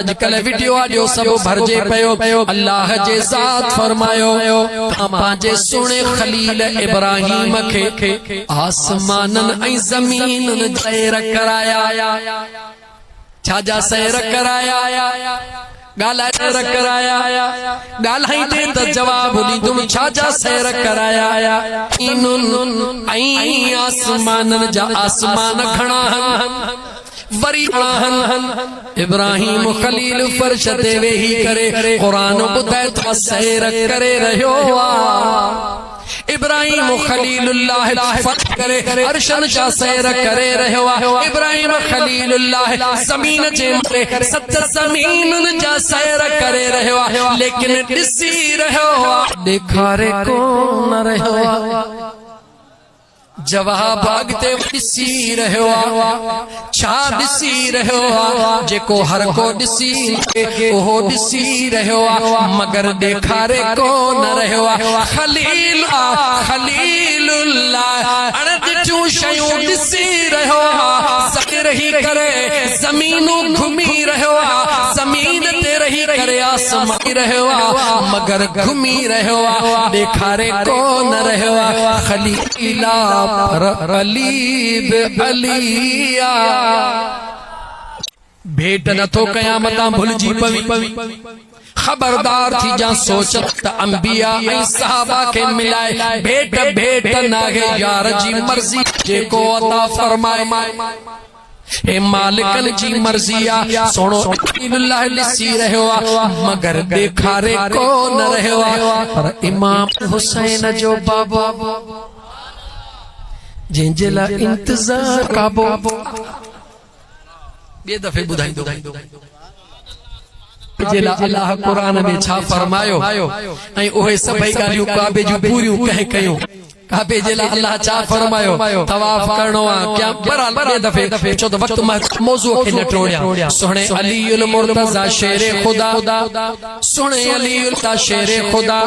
अॼुकल्ह video audio सब भरजे पयो। अल्लाह जे ज़ात फरमायो पंहिंजे सुणे खलील इब्राहिम खे आसमानन ऐं ज़मीनन सैर कराया। छाजा सैर कराया? गाला सैर कराया। गालाई दे त जवाब ॾींदुम छाजा सैर कराया? इनुन ऐं आसमानन जा आसमान घणा वरी इब्राहिम खलील फर्श ते वेही करे कुरान ॿुधाए थो सैर करे रहियो आ। इब्राहिम खलीलुल्लाह फर्श करे अर्शन जा सैर करे रहियो आ। इब्राहिम खलीलुल्लाह ज़मीन जे मथे सत ज़मीनन जा सैर करे रहियो आ, लेकिन ॾिसी रहियो आ ॾेखारे कोन रहियो आ। जवाब अॻिते ॾिसी रहियो आ। छा ॾिसी रहियो आ? जेको हर को ॾिसी उहो ॾिसी रहियो आ, मगर ॾेखारे कोन रहियो आ। खलील आ खलीलुल्लाह अणॾिठियूं शयूं ॾिसी रहियो आ। रही करे ज़मीनूं घुमी रहियो आ, ज़मीन ते रही करे आसमान रहियो आ, मगर घुमी रहियो आ, ॾेखारे कोन रहियो आ। खलीला अलीब अलिया भेट नथो कयामत भुलिजी पवी। खबरदार थी जा सोचत त अंबिया ऐं सहाबा के मिलाए भेट भेट नाहे यार जी मर्जी जेको अता फरमाए। हे मालिकन जी मर्जी आ। सोनो अल्लाह ॾिसी रहियो आ, मगर ॾेखारे कोन रहियो आ। पर इमाम हुसैन जो बाबा जंहिंजे लाइ इंतज़ार काबो ॿिए दफ़े ॿुधाईंदो अल्लाह कुरान में छा फरमायो ऐं उहे सभई ॻाल्हियूं काबे जूं पूरियूं कंहिं कयूं। काबे जे लाइ अल्लाह छा फरमायो? तवाफ करणो आ क्या? बहरहाल ॿिए दफ़े छो त वक्त मौज़ू खे न टोड़िया। सुणे अलीउल मुर्तज़ा शेरे ख़ुदा, सुणे अलीउल ता शेरे ख़ुदा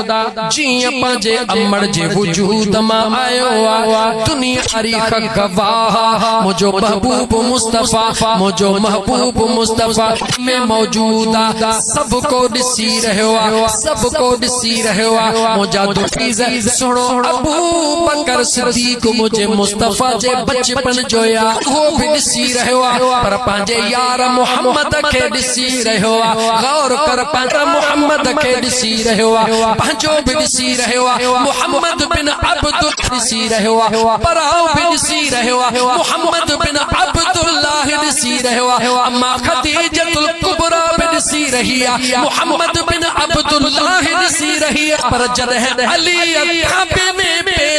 जीअं पंहिंजे अमड़ जे वजूद मां आयो आ। दुनिया तारीख़ गवाह मुंहिंजो महबूब मुस्तफ़ा, मुंहिंजो महबूब मुस्तफ़ा में मौजूद आ। सब को ॾिसी रहियो आ, सब को ॾिसी रहियो आ। मुंहिंजा दुखीज़ सुणो अबू बकर सिद्दीक़ मुझे मुस्तफा जे बचपन जो या वो भी ॾिसी रहियो आ, पर पंहिंजे यार मोहम्मद खे ॾिसी रहियो आ। गौर कर पंहिंजे मोहम्मद खे ॾिसी रहियो आ, पंहिंजो बि ॾिसी रहियो आ। मोहम्मद बिन अब्दुल ॾिसी रहियो आ, पराओ बि ॾिसी रहियो आ। मोहम्मद बिन अब्दुल्लाह ॾिसी रहियो आ। अम्मा खदीजतुल कुबरा बि ॾिसी रही आ। मोहम्मद बिन अब्दुल्लाह ॾिसी रही आ। पर जॾहिं अली काबे में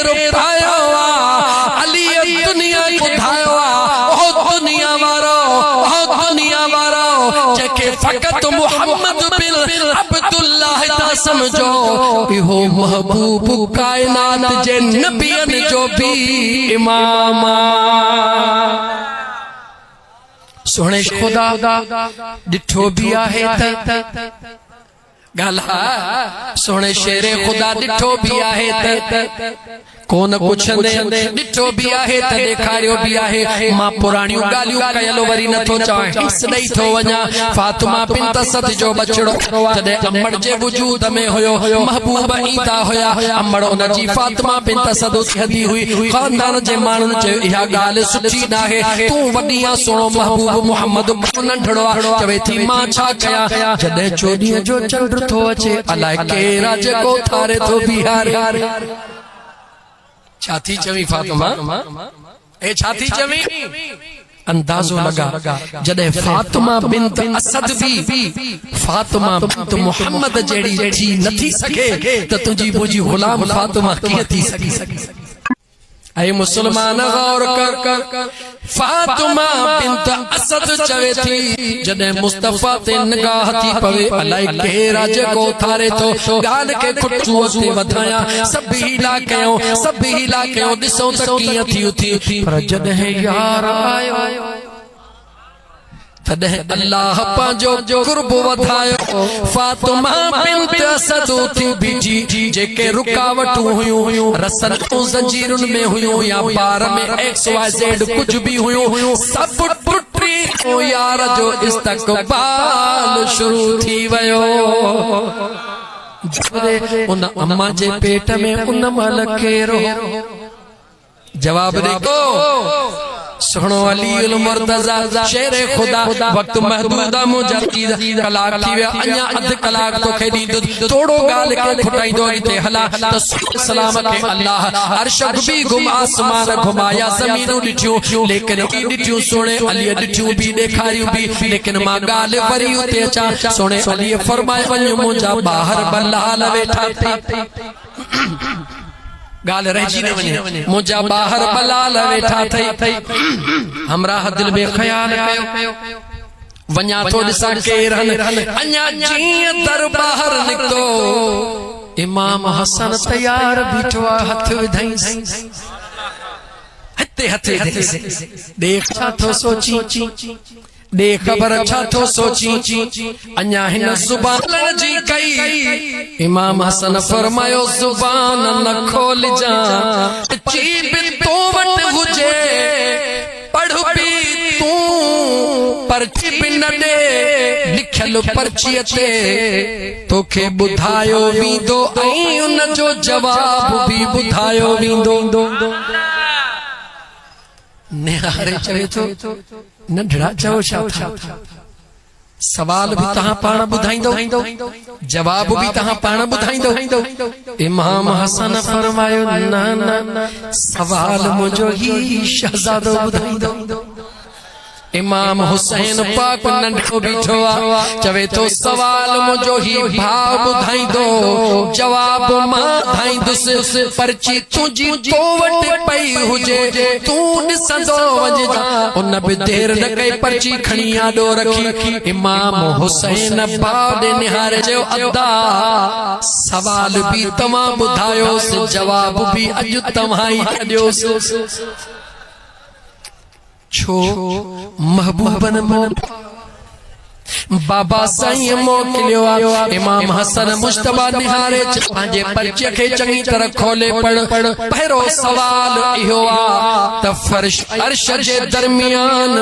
पायो आ, अली दुनिया ॿुधायो आ। ओ दुनिया वारो जेके फ़क़त मोहम्मद बिन अब्दुल्लाह ता समझो इहो महबूब कायनात जे नबियन जो भी इमाम। सुणे खुदा ॾिठो भी आहे त गाला सोने शेरे खुदा ॾिठो भी आहे त कोन कुछ ने ॾिठो भी आहे त ॾेखारियो भी आहे। मां पुराणियूं ॻाल्हियूं कयल वरी नथो चाहे, ॾेई थो वञा। फातिमा बिन्त असद जो बचड़ो जॾहिं अमड़ जे वजूद में हुयो, महबूब ईंदा हुया, अमड़ उन जी फातिमा बिन्त असद हदी हुई। खानदान जे माण्हुनि चयो इहा ॻाल्हि सुठी नाहे, तूं वॾी आ, सुहिणो महबूब मुहम्मद नंढड़ो आ। चवे थी मां छा कयां? जॾहिं चोॾीअ जो चंड थो अचे, अलाए केरु आहे जेको थारे थो बीहारे। छा थी चवी फातिमा? ए छा थी चवी? अंदाज़ो लगा जॾहिं फातिमा बिन्त असद भी फातिमा बिन्त मुहम्मद जहिड़ी थी नथी सघे त तुंहिंजी मुंहिंजी गुलाम फातिमा कीअं थी सघी? ऐ मुसलमान गौर कर, फातिमा बिन्त असद चवे थी जॾहिं मुस्तफा ते निगाह थी पवे, अलाए केरु आहे जेको थारे थो ॻाल्हि खे खुटूअ ते वधायां। सभु हीला कयूं ॾिसूं त कीअं थी। पर जॾहिं यार आयो तॾहिं अल्लाह पंहिंजो कुर्ब वधायो। फातिमा बिन्त असद थी बीठी, जेके रुकावटूं हुयूं रसन ऐं ज़ंजीरुनि में हुयूं या पार में XYZ कुछ भी हुयूं, सब टुट पुटी यार जो इस्तक़बाल शुरू थी वयो उन अम्मा जे पेट में उन मल केरो जवाब देखो सुनो अली उल मुर्तजा शेर खुदा वक्त महदूद मुजद्दिद कलाक थी विया अञा अध कलाक तो खे दी थोड़ो गाल के फुटाइंदो इते हला तो सलाम के अल्लाह अर्श भी घुम आसमान घुमाया जमीन डिठियो लेकिन की डिठियो सोने अली डिठियो भी देखारियो भी लेकिन मां गाल वरी उते अचा सोने अली फरमाए वञ मुंजा बाहर बल्लाल वेठा गाल रहिजी न वञे मुंजा बाहर बलाल वेठा थई हमरा दिल में ख्याल कयो वञा तो ॾिसां केर अञा जीअं दर बाहर निकतो इमाम हसन तैयार बीठो हथ विधाई हते हथे देख छा थो सोची दे खबर छा थो सोची अञा हिन ज़ुबान जी कई इमाम हसन फरमायो ज़ुबान न खोल जा चीब तो वट हुजे पढ़ भी तू पर्ची भी न दे लिखल पर्ची ते तोखे बुधायो वींदो ऐं उन जो जवाब भी बुधायो वींदो निहारे चवे तो नंढड़ा चओ छा था सवाल भी तहां पाण बुधाइंदो जवाब भी तहां पाण बुधाइंदो इमाम हसन फरमायो ना ना सवाल मुझो ही शहजादो बुधाइंदो इमाम हुसैन पाक नंढो बीठो चवे तो सवाल मुझो ही भाव बुधाइंदो जवाब मां धाइंदुस पर्ची तुझी तो वट पई हुजे तू ॾिसंदो वञ उन बि देर न कई पर्ची खणी आॾो रखी इमाम हुसैन भाव ॾे निहारे चयो अदा सवाल भी तव्हां ॿुधायोसि जवाब भी अॼु तव्हां ई ॾियोसि छो महबूबन बाबा साईं मोकिलियो इमाम हसन मुश्तबा निहारे पंहिंजे पर्चे खे चङी तरह खोले पढ़ पहिरो सवाल इहो आ त फर्श अर्श जे दरमियान